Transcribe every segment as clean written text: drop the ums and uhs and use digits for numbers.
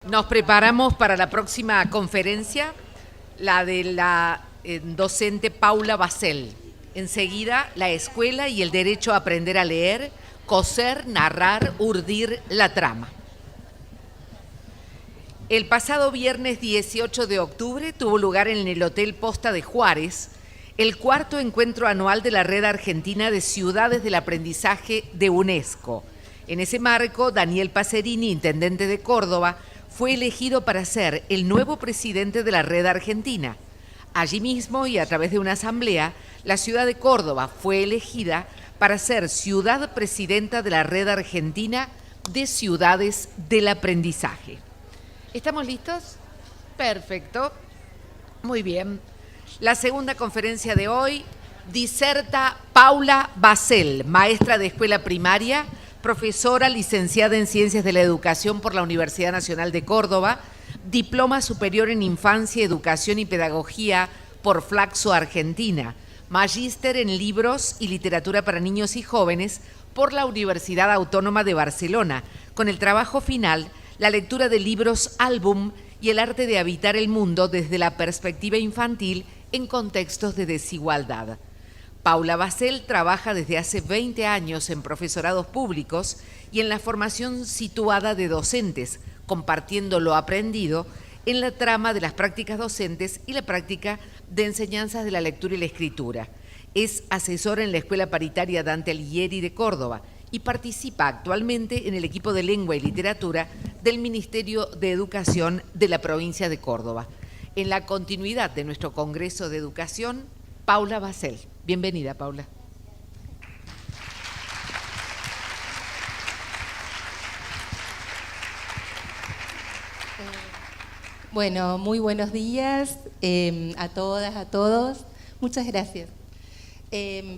Nos preparamos para la próxima conferencia, la de la docente Paula Basel. Enseguida, la escuela y el derecho a aprender a leer, coser, narrar, urdir la trama. El pasado viernes 18 de octubre tuvo lugar en el Hotel Posta de Juárez el cuarto encuentro anual de la Red Argentina de Ciudades del Aprendizaje de UNESCO. En ese marco, Daniel Pacerini, intendente de Córdoba, fue elegido para ser el nuevo presidente de la Red Argentina. Allí mismo y a través de una asamblea, la ciudad de Córdoba fue elegida para ser ciudad presidenta de la Red Argentina de Ciudades del Aprendizaje. ¿Estamos listos? Perfecto. Muy bien. La segunda conferencia de hoy diserta Paula Basel, maestra de escuela primaria, profesora licenciada en Ciencias de la Educación por la Universidad Nacional de Córdoba, diploma superior en Infancia, Educación y Pedagogía por Flaxo Argentina, magíster en Libros y Literatura para Niños y Jóvenes por la Universidad Autónoma de Barcelona, con el trabajo final, la lectura de libros álbum y el arte de habitar el mundo desde la perspectiva infantil en contextos de desigualdad. Paula Basel trabaja desde hace 20 años en profesorados públicos y en la formación situada de docentes, compartiendo lo aprendido en la trama de las prácticas docentes y la práctica de enseñanzas de la lectura y la escritura. Es asesora en la Escuela Paritaria Dante Alighieri de Córdoba y participa actualmente en el equipo de Lengua y Literatura del Ministerio de Educación de la provincia de Córdoba. En la continuidad de nuestro Congreso de Educación, Paula Basel. Bienvenida, Paula. Bueno, muy buenos días a todas, a todos. Muchas gracias.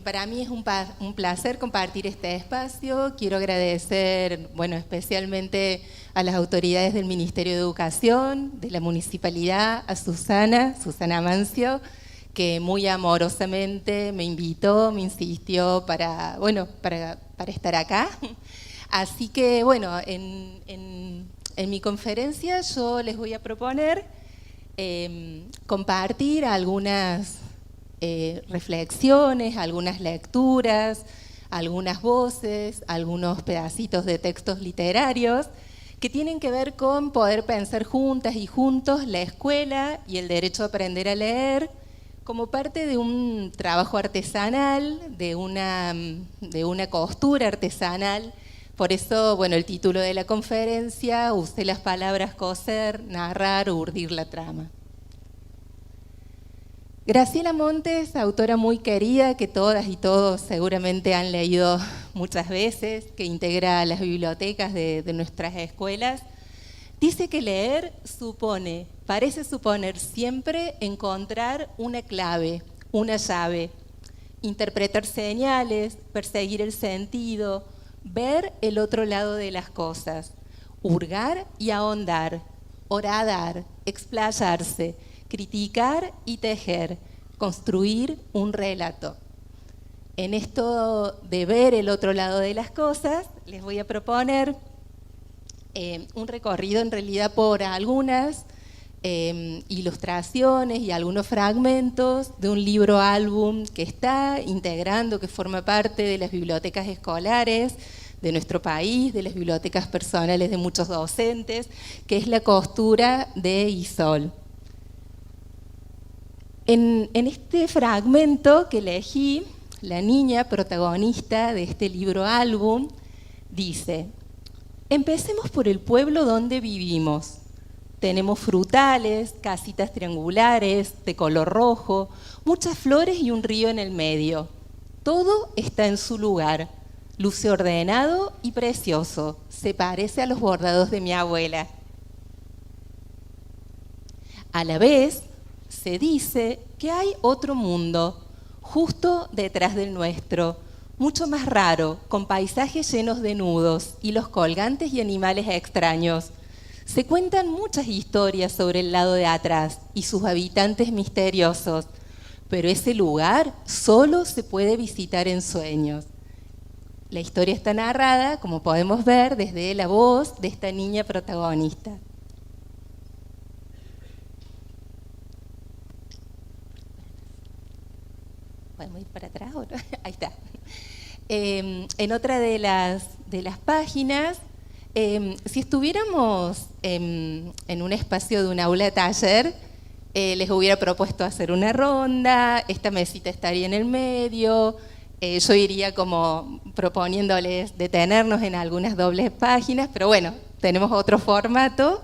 Para mí es un placer compartir este espacio. Quiero agradecer, especialmente a las autoridades del Ministerio de Educación, de la Municipalidad, a Susana Mancio, que muy amorosamente me invitó, me insistió para estar acá. Así que, en mi conferencia yo les voy a proponer compartir algunas reflexiones, algunas lecturas, algunas voces, algunos pedacitos de textos literarios que tienen que ver con poder pensar juntas y juntos la escuela y el derecho a aprender a leer como parte de un trabajo artesanal, de una costura artesanal. Por eso, el título de la conferencia, usé las palabras coser, narrar o urdir la trama. Graciela Montes, autora muy querida, que todas y todos seguramente han leído muchas veces, que integra las bibliotecas de nuestras escuelas, dice que leer parece suponer siempre encontrar una clave, una llave, interpretar señales, perseguir el sentido, ver el otro lado de las cosas, hurgar y ahondar, horadar, explayarse, criticar y tejer, construir un relato. En esto de ver el otro lado de las cosas, les voy a proponer un recorrido en realidad por algunas ilustraciones y algunos fragmentos de un libro álbum que está integrando, que forma parte de las bibliotecas escolares de nuestro país, de las bibliotecas personales de muchos docentes, que es La costura de Isol. En este fragmento que elegí, la niña protagonista de este libro álbum dice: empecemos por el pueblo donde vivimos. Tenemos frutales, casitas triangulares de color rojo, muchas flores y un río en el medio. Todo está en su lugar, luce ordenado y precioso, se parece a los bordados de mi abuela. A la vez, se dice que hay otro mundo, justo detrás del nuestro, mucho más raro, con paisajes llenos de nudos, hilos colgantes y animales extraños. Se cuentan muchas historias sobre el lado de atrás y sus habitantes misteriosos, pero ese lugar solo se puede visitar en sueños. La historia está narrada, como podemos ver, desde la voz de esta niña protagonista. ¿Podemos ir para atrás? Ahí está. En otra de las páginas, si estuviéramos en un espacio de un aula de taller, les hubiera propuesto hacer una ronda, esta mesita estaría en el medio, yo iría como proponiéndoles detenernos en algunas dobles páginas, pero bueno, tenemos otro formato.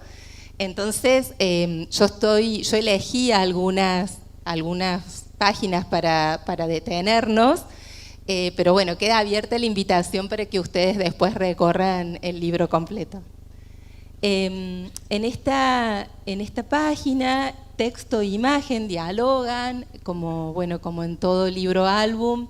Entonces, yo elegí algunas páginas para detenernos, pero bueno, queda abierta la invitación para que ustedes después recorran el libro completo. En esta página, texto e imagen dialogan, como en todo libro álbum.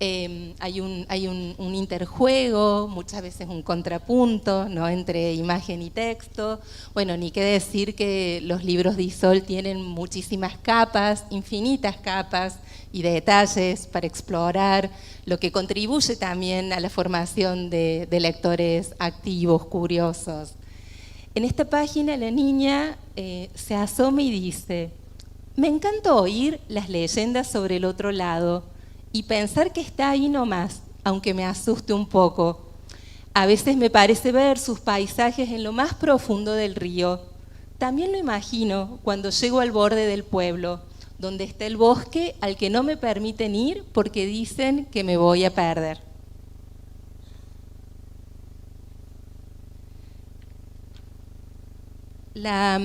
Hay un interjuego, muchas veces un contrapunto, ¿no?, entre imagen y texto. Bueno, ni qué decir que los libros de Isol tienen muchísimas capas, infinitas capas y detalles para explorar, lo que contribuye también a la formación de lectores activos, curiosos. En esta página la niña se asoma y dice: me encanta oír las leyendas sobre el otro lado y pensar que está ahí nomás, aunque me asuste un poco. A veces me parece ver sus paisajes en lo más profundo del río. También lo imagino cuando llego al borde del pueblo, donde está el bosque al que no me permiten ir porque dicen que me voy a perder. La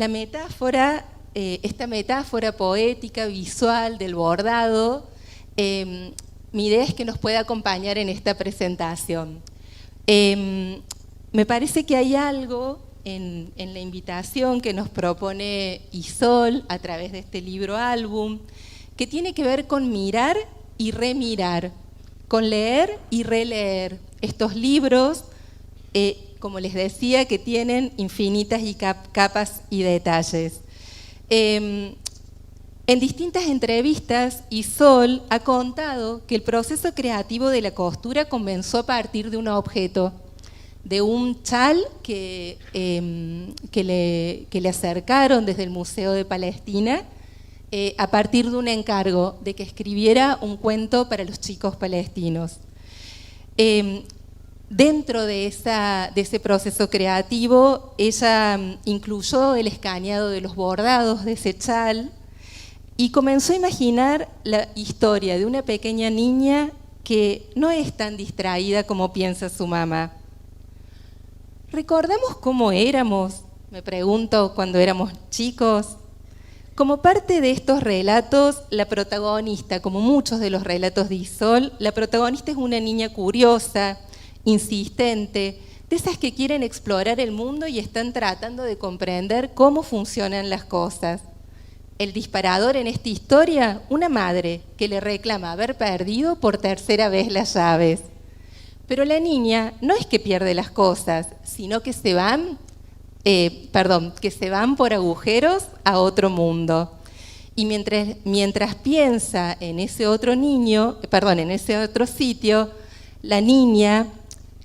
metáfora, esta metáfora poética, visual del bordado, mi idea es que nos pueda acompañar en esta presentación. Me parece que hay algo en la invitación que nos propone Isol a través de este libro álbum que tiene que ver con mirar y remirar, con leer y releer estos libros, como les decía, que tienen infinitas capas y detalles. En distintas entrevistas, Isol ha contado que el proceso creativo de la costura comenzó a partir de un objeto, de un chal que le acercaron desde el Museo de Palestina, a partir de un encargo de que escribiera un cuento para los chicos palestinos. Dentro de ese proceso creativo, ella incluyó el escaneado de los bordados de ese chal, y comenzó a imaginar la historia de una pequeña niña que no es tan distraída como piensa su mamá. ¿Recordamos cómo éramos? Me pregunto, cuando éramos chicos. Como parte de estos relatos, la protagonista, como muchos de los relatos de Isol, la protagonista es una niña curiosa, insistente, de esas que quieren explorar el mundo y están tratando de comprender cómo funcionan las cosas. El disparador en esta historia, una madre que le reclama haber perdido por tercera vez las llaves. Pero la niña no es que pierde las cosas, sino que se van por agujeros a otro mundo. Y mientras piensa en ese otro sitio, la niña,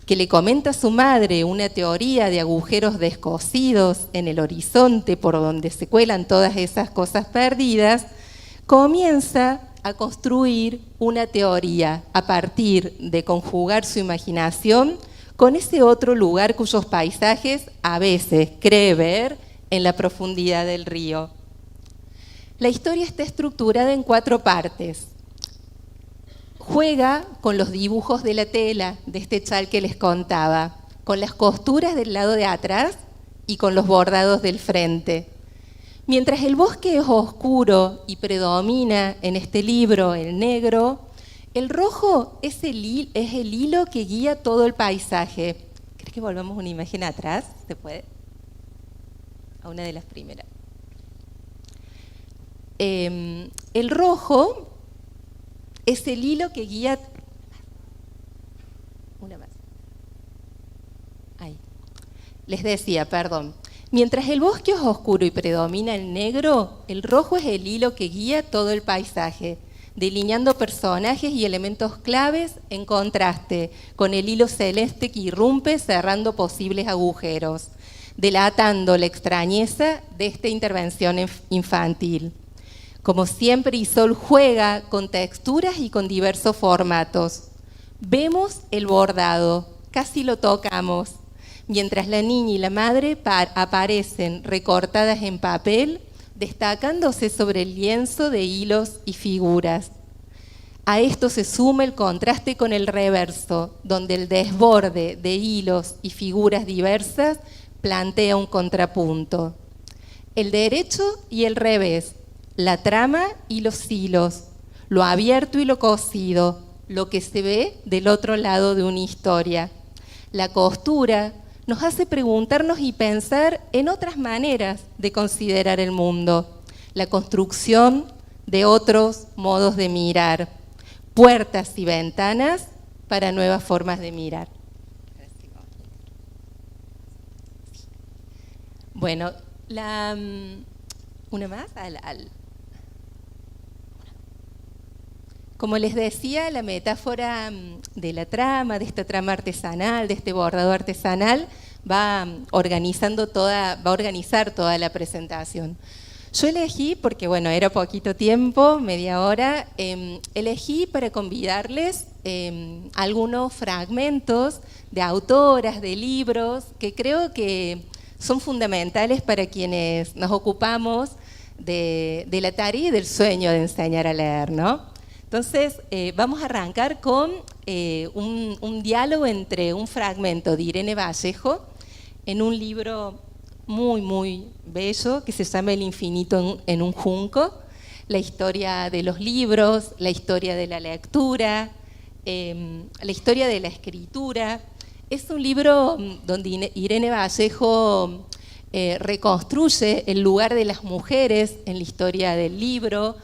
que le comenta a su madre una teoría de agujeros descosidos en el horizonte por donde se cuelan todas esas cosas perdidas, comienza a construir una teoría a partir de conjugar su imaginación con ese otro lugar cuyos paisajes a veces cree ver en la profundidad del río. La historia está estructurada en 4 partes. Juega con los dibujos de la tela de este chal que les contaba, con las costuras del lado de atrás y con los bordados del frente. Mientras el bosque es oscuro y predomina en este libro el negro, el rojo es el hilo que guía todo el paisaje. ¿Crees que volvamos una imagen atrás? ¿Se puede? A una de las primeras. El rojo es el hilo que guía... Una más. Ahí. Les decía, perdón. Mientras el bosque es oscuro y predomina el negro, el rojo es el hilo que guía todo el paisaje, delineando personajes y elementos claves en contraste con el hilo celeste que irrumpe cerrando posibles agujeros, delatando la extrañeza de esta intervención infantil. Como siempre, Isol juega con texturas y con diversos formatos. Vemos el bordado, casi lo tocamos, mientras la niña y la madre aparecen recortadas en papel, destacándose sobre el lienzo de hilos y figuras. A esto se suma el contraste con el reverso, donde el desborde de hilos y figuras diversas plantea un contrapunto. El derecho y el revés, la trama y los hilos, lo abierto y lo cosido, lo que se ve del otro lado de una historia. La costura nos hace preguntarnos y pensar en otras maneras de considerar el mundo, la construcción de otros modos de mirar, puertas y ventanas para nuevas formas de mirar. Bueno, una más como les decía, la metáfora de la trama, de esta trama artesanal, de este bordado artesanal, va a organizar toda la presentación. Yo elegí, porque bueno, era poquito tiempo, media hora, elegí para convidarles algunos fragmentos de autoras, de libros, que creo que son fundamentales para quienes nos ocupamos de la tarea y del sueño de enseñar a leer, ¿no? Entonces, vamos a arrancar con un diálogo entre un fragmento de Irene Vallejo en un libro muy, muy bello que se llama El infinito en un junco, la historia de los libros, la historia de la lectura, la historia de la escritura. Es un libro donde Irene Vallejo reconstruye el lugar de las mujeres en la historia del libro.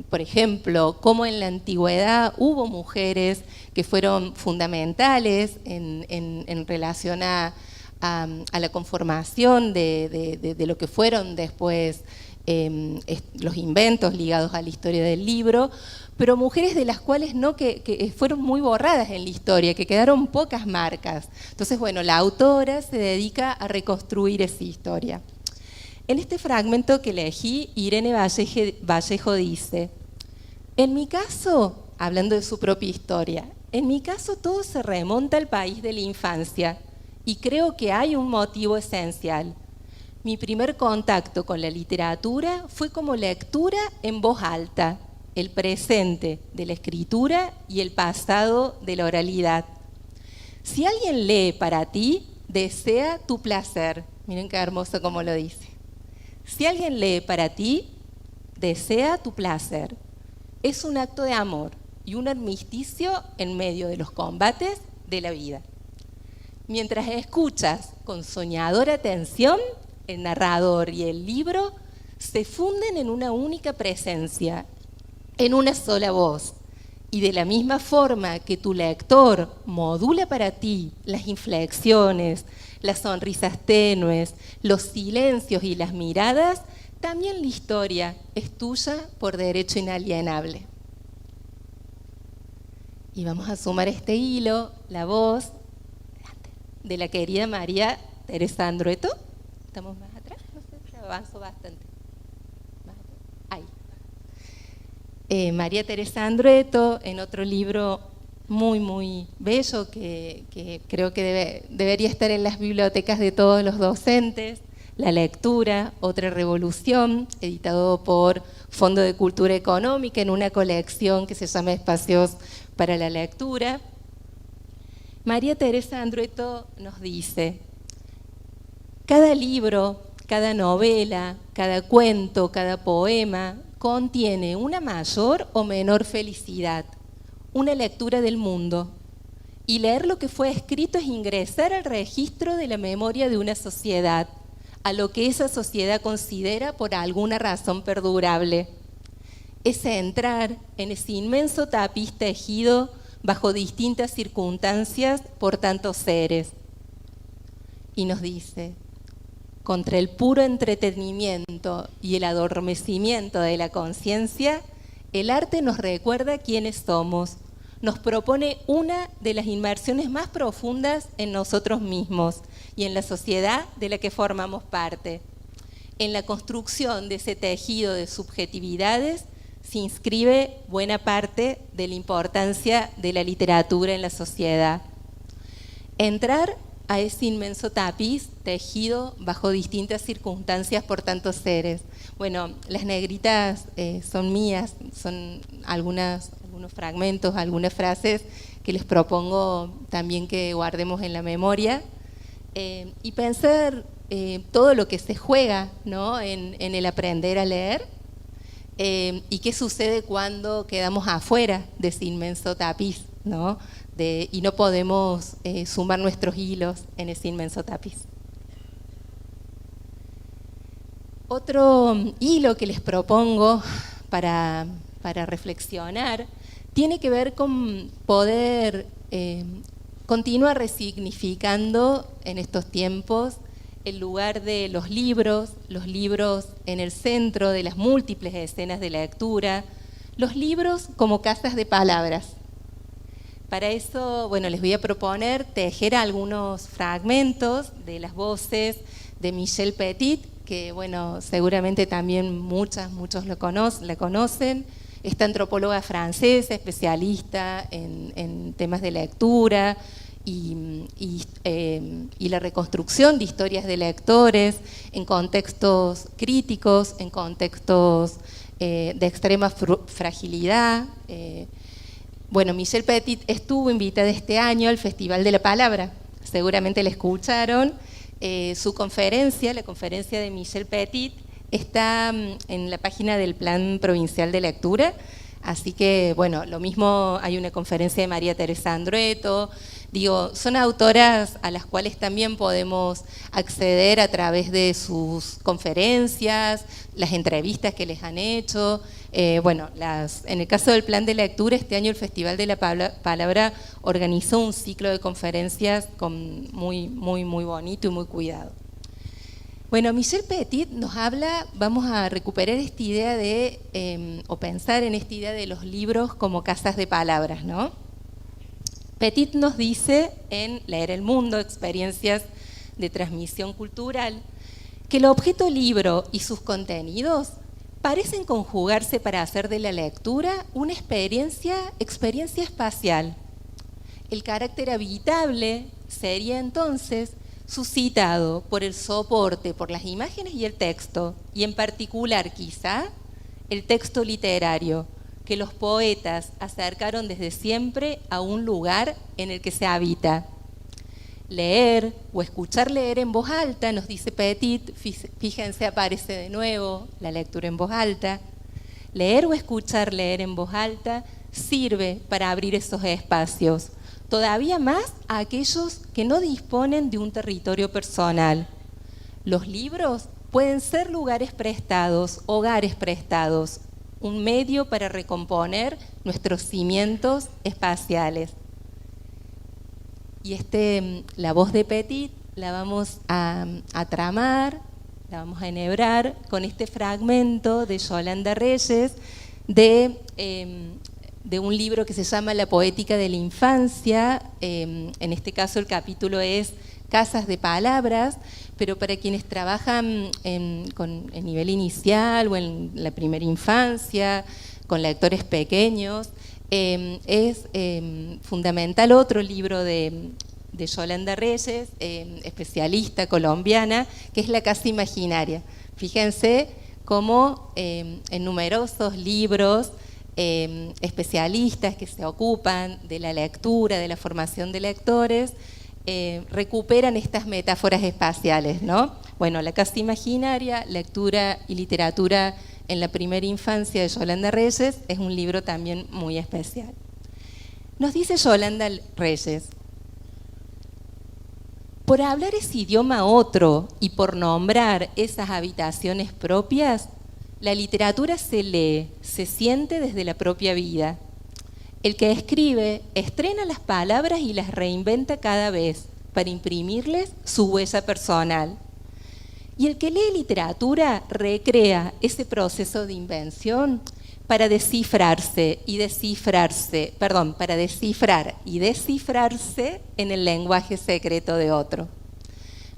Por ejemplo, cómo en la antigüedad hubo mujeres que fueron fundamentales en relación a la conformación de lo que fueron después los inventos ligados a la historia del libro, pero mujeres de las cuales que fueron muy borradas en la historia, que quedaron pocas marcas. Entonces, bueno, la autora se dedica a reconstruir esa historia. En este fragmento que elegí, Irene Vallejo dice: en mi caso, hablando de su propia historia, en mi caso todo se remonta al país de la infancia y creo que hay un motivo esencial. Mi primer contacto con la literatura fue como lectura en voz alta, el presente de la escritura y el pasado de la oralidad. Si alguien lee para ti, desea tu placer. Miren qué hermoso como lo dice. Si alguien lee para ti, desea tu placer. Es un acto de amor y un armisticio en medio de los combates de la vida. Mientras escuchas con soñadora atención, el narrador y el libro se funden en una única presencia, en una sola voz. Y de la misma forma que tu lector modula para ti las inflexiones, las sonrisas tenues, los silencios y las miradas, también la historia es tuya por derecho inalienable. Y vamos a sumar este hilo, la voz de la querida María Teresa Andrueto. ¿Estamos más atrás? No sé, avanzo bastante. Ahí. María Teresa Andrueto, en otro libro muy, muy bello que creo que debería estar en las bibliotecas de todos los docentes, La lectura, otra revolución, editado por Fondo de Cultura Económica en una colección que se llama Espacios para la Lectura. María Teresa Andrueto nos dice: cada libro, cada novela, cada cuento, cada poema contiene una mayor o menor felicidad, una lectura del mundo. Y leer lo que fue escrito es ingresar al registro de la memoria de una sociedad, a lo que esa sociedad considera por alguna razón perdurable. Es entrar en ese inmenso tapiz tejido bajo distintas circunstancias por tantos seres. Y nos dice: contra el puro entretenimiento y el adormecimiento de la conciencia, el arte nos recuerda quiénes somos, nos propone una de las inmersiones más profundas en nosotros mismos y en la sociedad de la que formamos parte. En la construcción de ese tejido de subjetividades se inscribe buena parte de la importancia de la literatura en la sociedad. Entrar a ese inmenso tapiz tejido bajo distintas circunstancias por tantos seres. Bueno, las negritas son mías, son algunos fragmentos, algunas frases que les propongo también que guardemos en la memoria y pensar todo lo que se juega, ¿no?, en el aprender a leer y qué sucede cuando quedamos afuera de ese inmenso tapiz, ¿no?, y no podemos sumar nuestros hilos en ese inmenso tapiz. Otro hilo que les propongo para reflexionar tiene que ver con poder continuar resignificando en estos tiempos el lugar de los libros en el centro de las múltiples escenas de lectura, los libros como casas de palabras. Para eso, bueno, les voy a proponer tejer algunos fragmentos de las voces de Michel Petit, que, bueno, seguramente también muchos la conocen. Esta antropóloga francesa, especialista en temas de lectura y la reconstrucción de historias de lectores en contextos críticos, en contextos de extrema fragilidad. Bueno, Michel Petit estuvo invitada este año al Festival de la Palabra. Seguramente la escucharon. Su conferencia, la conferencia de Michel Petit, está en la página del Plan Provincial de Lectura, así que, bueno, lo mismo hay una conferencia de María Teresa Andrueto. Digo, son autoras a las cuales también podemos acceder a través de sus conferencias, las entrevistas que les han hecho. Bueno, en el caso del Plan de Lectura, este año el Festival de la Palabra organizó un ciclo de conferencias muy bonito y muy cuidado. Bueno, Michel Petit nos habla, vamos a recuperar esta idea o pensar en esta idea de los libros como casas de palabras, ¿no? Petit nos dice en Leer el Mundo, experiencias de transmisión cultural, que el objeto libro y sus contenidos parecen conjugarse para hacer de la lectura una experiencia espacial. El carácter habitable sería entonces suscitado por el soporte, por las imágenes y el texto, y en particular quizá el texto literario, que los poetas acercaron desde siempre a un lugar en el que se habita. Leer o escuchar leer en voz alta, nos dice Petit, fíjense, aparece de nuevo la lectura en voz alta. Leer o escuchar leer en voz alta sirve para abrir esos espacios, todavía más a aquellos que no disponen de un territorio personal. Los libros pueden ser lugares prestados, hogares prestados, un medio para recomponer nuestros cimientos espaciales. Y la voz de Petit la vamos a tramar, la vamos a enhebrar con este fragmento de Yolanda Reyes de un libro que se llama La Poética de la Infancia. En este caso el capítulo es Casas de Palabras, pero para quienes trabajan en nivel inicial o en la primera infancia, con lectores pequeños, es fundamental otro libro de Yolanda Reyes, especialista colombiana, que es La Casa Imaginaria. Fíjense cómo en numerosos libros especialistas que se ocupan de la lectura, de la formación de lectores, recuperan estas metáforas espaciales, ¿no? Bueno, La Casa Imaginaria, lectura y literatura en la primera infancia de Yolanda Reyes, es un libro también muy especial. Nos dice Yolanda Reyes: por hablar ese idioma otro y por nombrar esas habitaciones propias, la literatura se lee, se siente desde la propia vida. El que escribe estrena las palabras y las reinventa cada vez para imprimirles su huella personal. Y el que lee literatura recrea ese proceso de invención para descifrar y descifrarse en el lenguaje secreto de otro.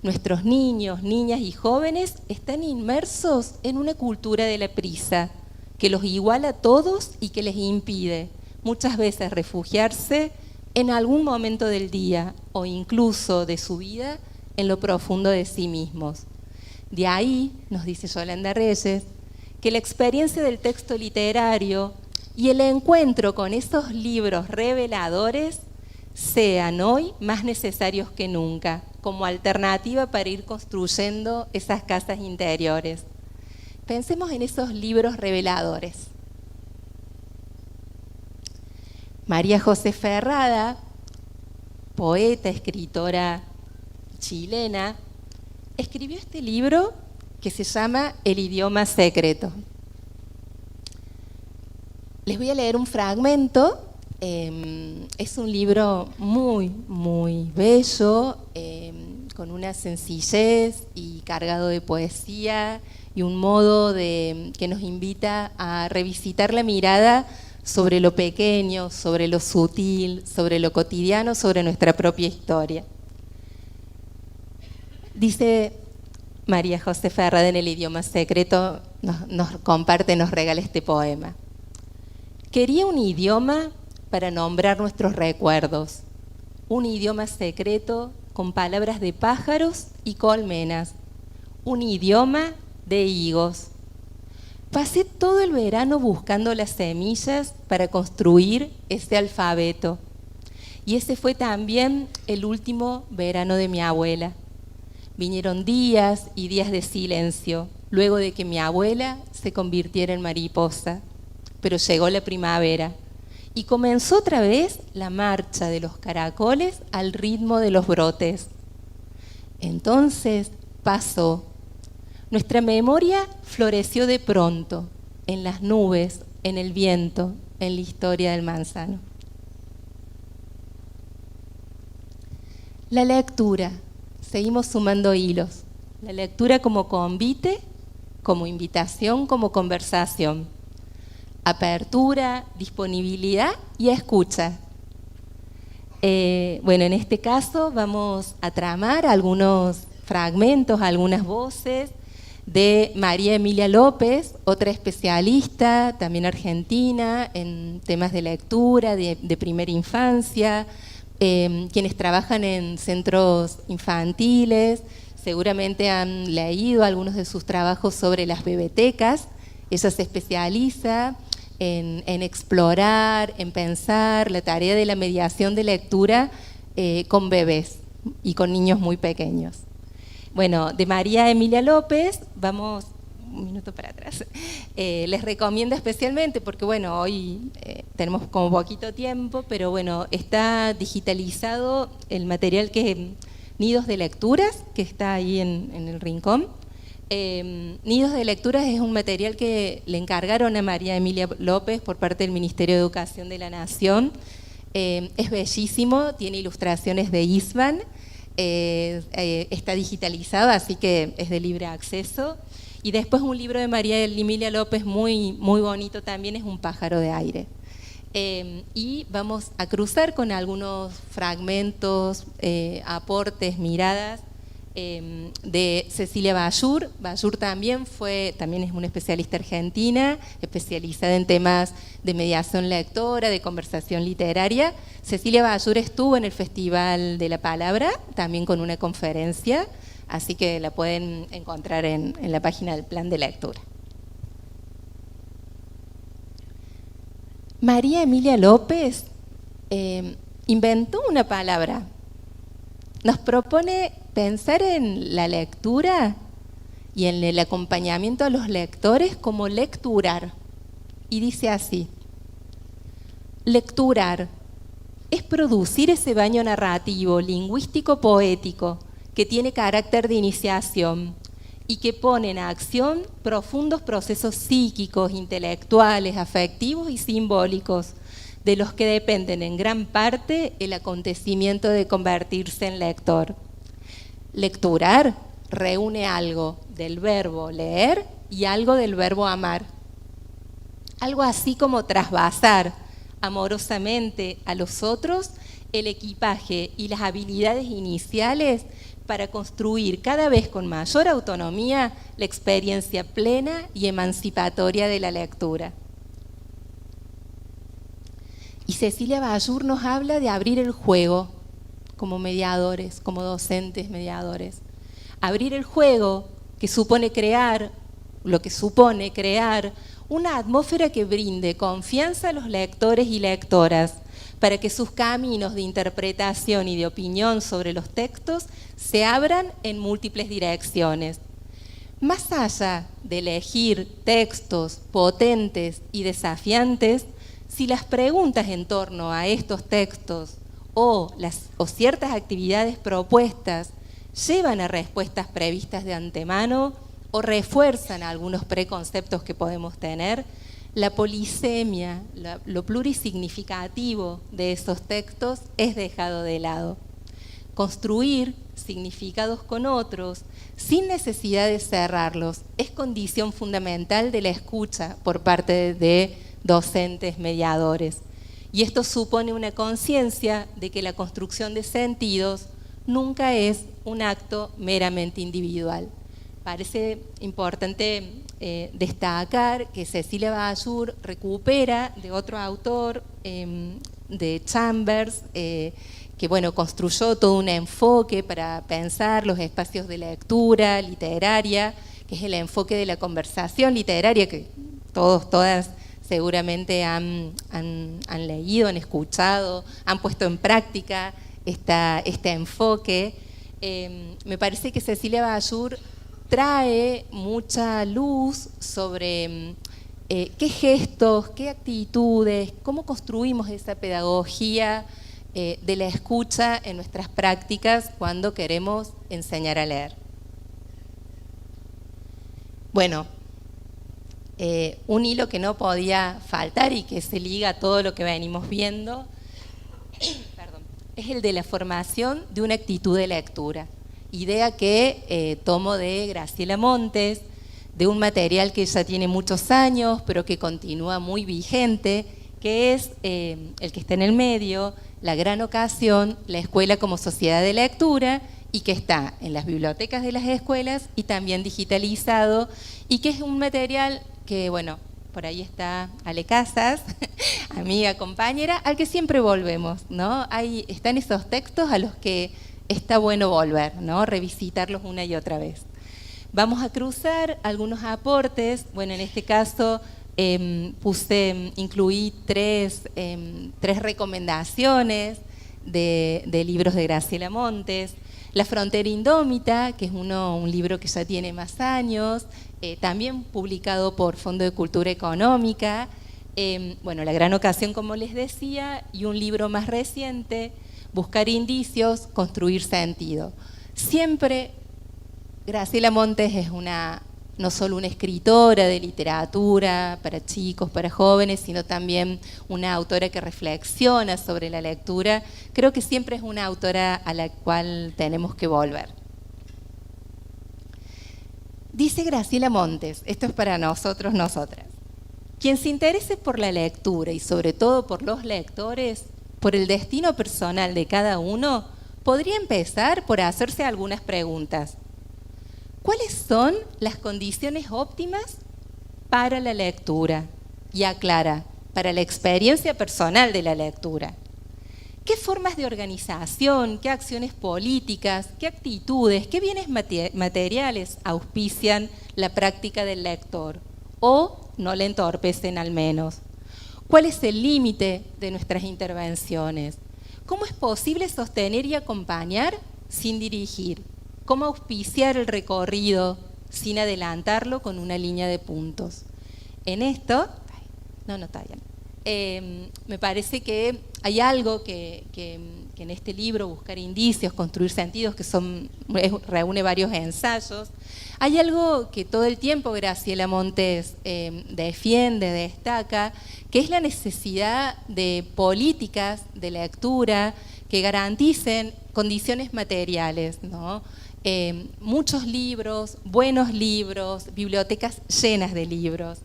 Nuestros niños, niñas y jóvenes están inmersos en una cultura de la prisa que los iguala a todos y que les impide muchas veces refugiarse en algún momento del día o incluso de su vida en lo profundo de sí mismos. De ahí, nos dice Yolanda Reyes, que la experiencia del texto literario y el encuentro con esos libros reveladores sean hoy más necesarios que nunca, como alternativa para ir construyendo esas casas interiores. Pensemos en esos libros reveladores. María José Ferrada, poeta, escritora chilena, escribió este libro que se llama El idioma secreto. Les voy a leer un fragmento. Es un libro muy, muy bello, con una sencillez y cargado de poesía y un modo que nos invita a revisitar la mirada sobre lo pequeño, sobre lo sutil, sobre lo cotidiano, sobre nuestra propia historia. Dice María José Ferrada en El idioma secreto, nos comparte, nos regala este poema. Quería un idioma para nombrar nuestros recuerdos, un idioma secreto con palabras de pájaros y colmenas, un idioma de higos. Pasé todo el verano buscando las semillas para construir ese alfabeto. Y ese fue también el último verano de mi abuela. Vinieron días y días de silencio, luego de que mi abuela se convirtiera en mariposa. Pero llegó la primavera y comenzó otra vez la marcha de los caracoles al ritmo de los brotes. Entonces pasó. Nuestra memoria floreció de pronto, en las nubes, en el viento, en la historia del manzano. La lectura. Seguimos sumando hilos. La lectura como convite, como invitación, como conversación. Apertura, disponibilidad y escucha. Bueno, en este caso vamos a tramar algunos fragmentos, algunas voces de María Emilia López, otra especialista, también argentina, en temas de lectura, de primera infancia, quienes trabajan en centros infantiles, seguramente han leído algunos de sus trabajos sobre las bebetecas. Ella se especializa en explorar, en pensar la tarea de la mediación de lectura con bebés y con niños muy pequeños. Bueno, de María Emilia López, vamos un minuto para atrás. Les recomiendo especialmente porque, bueno, hoy tenemos como poquito tiempo, pero bueno, está digitalizado el material que Nidos de Lecturas, que está ahí en el rincón. Nidos de Lecturas es un material que le encargaron a María Emilia López por parte del Ministerio de Educación de la Nación. Es bellísimo, tiene ilustraciones de Isvan, está digitalizado, así que es de libre acceso. Y después un libro de María Emilia López muy, muy bonito también, es Un pájaro de aire. Y vamos a cruzar con algunos fragmentos, aportes, miradas de Cecilia Bayur. Bayur también es una especialista argentina, especializada en temas de mediación lectora, de conversación literaria. Cecilia Bayur estuvo en el Festival de la Palabra, también con una conferencia, así que la pueden encontrar en la página del Plan de Lectura. María Emilia López inventó una palabra. Nos propone pensar en la lectura y en el acompañamiento a los lectores como lecturar. Y dice así: lecturar es producir ese baño narrativo, lingüístico, poético, que tiene carácter de iniciación y que pone en acción profundos procesos psíquicos, intelectuales, afectivos y simbólicos, de los que dependen en gran parte el acontecimiento de convertirse en lector. Lecturar reúne algo del verbo leer y algo del verbo amar. Algo así como trasvasar amorosamente a los otros el equipaje y las habilidades iniciales para construir cada vez con mayor autonomía la experiencia plena y emancipatoria de la lectura. Y Cecilia Bayur nos habla de abrir el juego como mediadores, como docentes mediadores. Abrir el juego que supone crear, lo que supone crear una atmósfera que brinde confianza a los lectores y lectoras para que sus caminos de interpretación y de opinión sobre los textos se abran en múltiples direcciones. Más allá de elegir textos potentes y desafiantes, si las preguntas en torno a estos textos o ciertas actividades propuestas llevan a respuestas previstas de antemano o refuerzan algunos preconceptos que podemos tener, la polisemia, lo plurisignificativo de esos textos es dejado de lado. Construir significados con otros, sin necesidad de cerrarlos, es condición fundamental de la escucha por parte de docentes mediadores. Y esto supone una conciencia de que la construcción de sentidos nunca es un acto meramente individual. Parece importante destacar que Cecilia Bayur recupera de otro autor, de Chambers, que bueno, construyó todo un enfoque para pensar los espacios de lectura literaria, que es el enfoque de la conversación literaria, que todas seguramente han leído, han escuchado, han puesto en práctica este enfoque. Me parece que Cecilia Bayur trae mucha luz sobre qué gestos, qué actitudes, cómo construimos esa pedagogía de la escucha en nuestras prácticas cuando queremos enseñar a leer. Bueno, un hilo que no podía faltar y que se liga a todo lo que venimos viendo es el de la formación de una actitud de lectura. Idea que tomo de Graciela Montes, de un material que ya tiene muchos años, pero que continúa muy vigente, que es el que está en el medio, La Gran Ocasión, la escuela como sociedad de lectura, y que está en las bibliotecas de las escuelas y también digitalizado, y que es un material que, bueno, por ahí está Ale Casas, amiga, compañera, al que siempre volvemos, ¿no? Están esos textos a los que está bueno volver, ¿no? Revisitarlos una y otra vez. Vamos a cruzar algunos aportes. Bueno, en este caso incluí tres recomendaciones de libros de Graciela Montes. La Frontera Indómita, que es un libro que ya tiene más años, también publicado por Fondo de Cultura Económica. Bueno, La Gran Ocasión, como les decía, y un libro más reciente, Buscar indicios, construir sentido. Siempre Graciela Montes es no solo una escritora de literatura para chicos, para jóvenes, sino también una autora que reflexiona sobre la lectura. Creo que siempre es una autora a la cual tenemos que volver. Dice Graciela Montes, esto es para nosotros, nosotras: quien se interese por la lectura y sobre todo por los lectores, por el destino personal de cada uno, podría empezar por hacerse algunas preguntas. ¿Cuáles son las condiciones óptimas para la lectura? Y aclara, para la experiencia personal de la lectura. ¿Qué formas de organización, qué acciones políticas, qué actitudes, qué bienes materiales auspician la práctica del lector? O no le entorpecen al menos. ¿Cuál es el límite de nuestras intervenciones? ¿Cómo es posible sostener y acompañar sin dirigir? ¿Cómo auspiciar el recorrido sin adelantarlo con una línea de puntos? En esto, no está bien. Me parece que hay algo que en este libro, Buscar indicios, construir sentidos, que reúne varios ensayos. Hay algo que todo el tiempo Graciela Montes defiende, destaca, que es la necesidad de políticas de lectura que garanticen condiciones materiales, ¿no? Muchos libros, buenos libros, bibliotecas llenas de libros.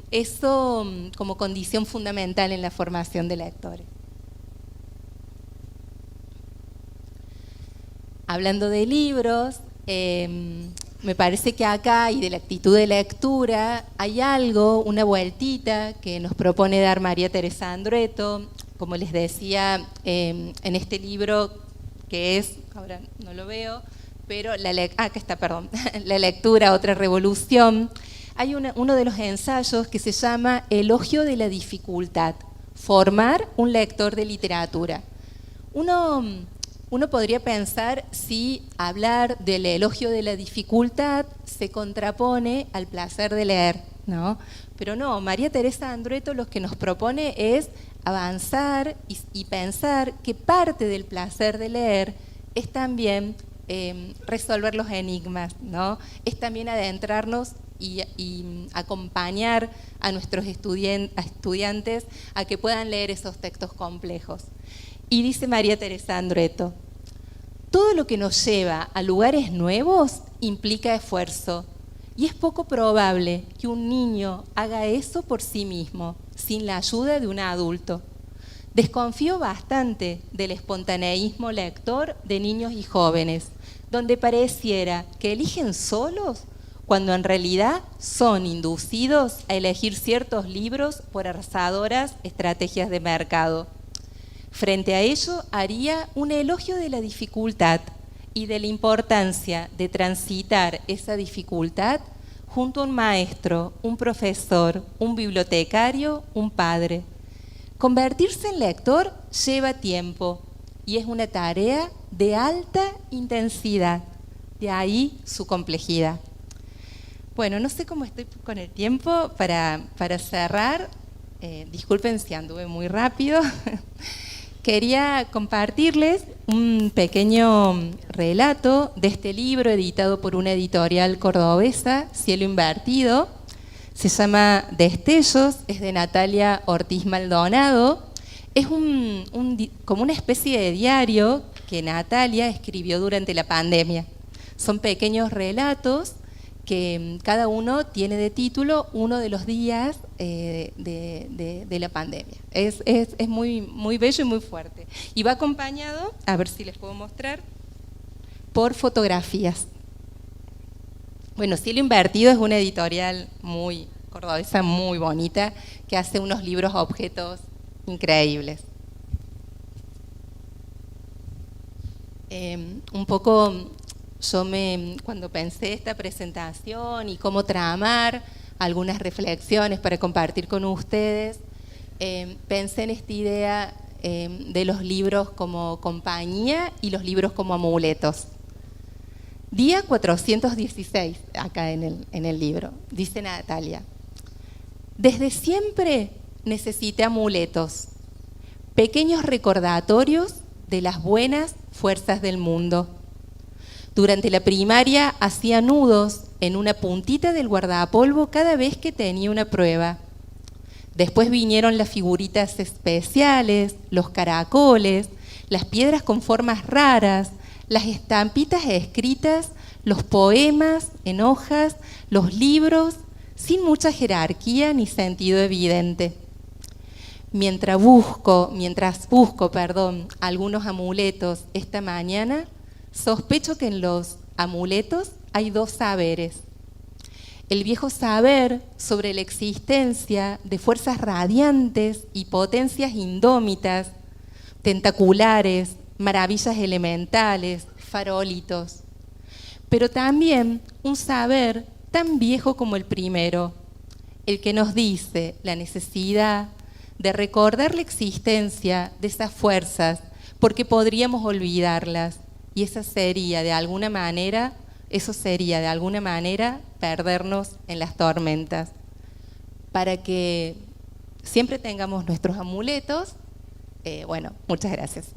Eso como condición fundamental en la formación de lectores. hablando de libros, me parece que acá y de la actitud de lectura hay algo, una vueltita que nos propone dar María Teresa Andrueto, como les decía, en este libro que es, ahora no lo veo, pero acá está, perdón, La lectura, otra revolución. Hay uno de los ensayos que se llama Elogio de la dificultad, formar un lector de literatura. Uno podría pensar si hablar del elogio de la dificultad se contrapone al placer de leer, ¿no? Pero no, María Teresa Andrueto lo que nos propone es avanzar y pensar que parte del placer de leer es también resolver los enigmas, ¿no? Es también adentrarnos y acompañar a nuestros estudiantes a que puedan leer esos textos complejos. Y dice María Teresa Andrueto, todo lo que nos lleva a lugares nuevos implica esfuerzo, y es poco probable que un niño haga eso por sí mismo, sin la ayuda de un adulto. Desconfío bastante del espontaneísmo lector de niños y jóvenes, donde pareciera que eligen solos cuando en realidad son inducidos a elegir ciertos libros por arrasadoras estrategias de mercado. Frente a ello, haría un elogio de la dificultad y de la importancia de transitar esa dificultad junto a un maestro, un profesor, un bibliotecario, un padre. Convertirse en lector lleva tiempo y es una tarea de alta intensidad, de ahí su complejidad. Bueno, no sé cómo estoy con el tiempo para cerrar. Disculpen si anduve muy rápido. Quería compartirles un pequeño relato de este libro editado por una editorial cordobesa, Cielo Invertido. Se llama Destellos, es de Natalia Ortiz Maldonado. Es como una especie de diario que Natalia escribió durante la pandemia. Son pequeños relatos que cada uno tiene de título uno de los días de la pandemia. Es muy, muy bello y muy fuerte. Y va acompañado, a ver si les puedo mostrar, por fotografías. Bueno, Cielo Invertido es una editorial muy cordobesa, muy bonita, que hace unos libros objetos increíbles. Un poco... cuando pensé esta presentación y cómo tramar algunas reflexiones para compartir con ustedes, pensé en esta idea de los libros como compañía y los libros como amuletos. Día 416, acá en el libro, dice Natalia. Desde siempre necesité amuletos, pequeños recordatorios de las buenas fuerzas del mundo. Durante la primaria hacía nudos en una puntita del guardapolvo cada vez que tenía una prueba. Después vinieron las figuritas especiales, los caracoles, las piedras con formas raras, las estampitas escritas, los poemas en hojas, los libros, sin mucha jerarquía ni sentido evidente. Mientras busco, algunos amuletos esta mañana, sospecho que en los amuletos hay dos saberes. El viejo saber sobre la existencia de fuerzas radiantes y potencias indómitas, tentaculares, maravillas elementales, farolitos. Pero también un saber tan viejo como el primero, el que nos dice la necesidad de recordar la existencia de esas fuerzas, porque podríamos olvidarlas. Y eso sería de alguna manera perdernos en las tormentas. Para que siempre tengamos nuestros amuletos, muchas gracias.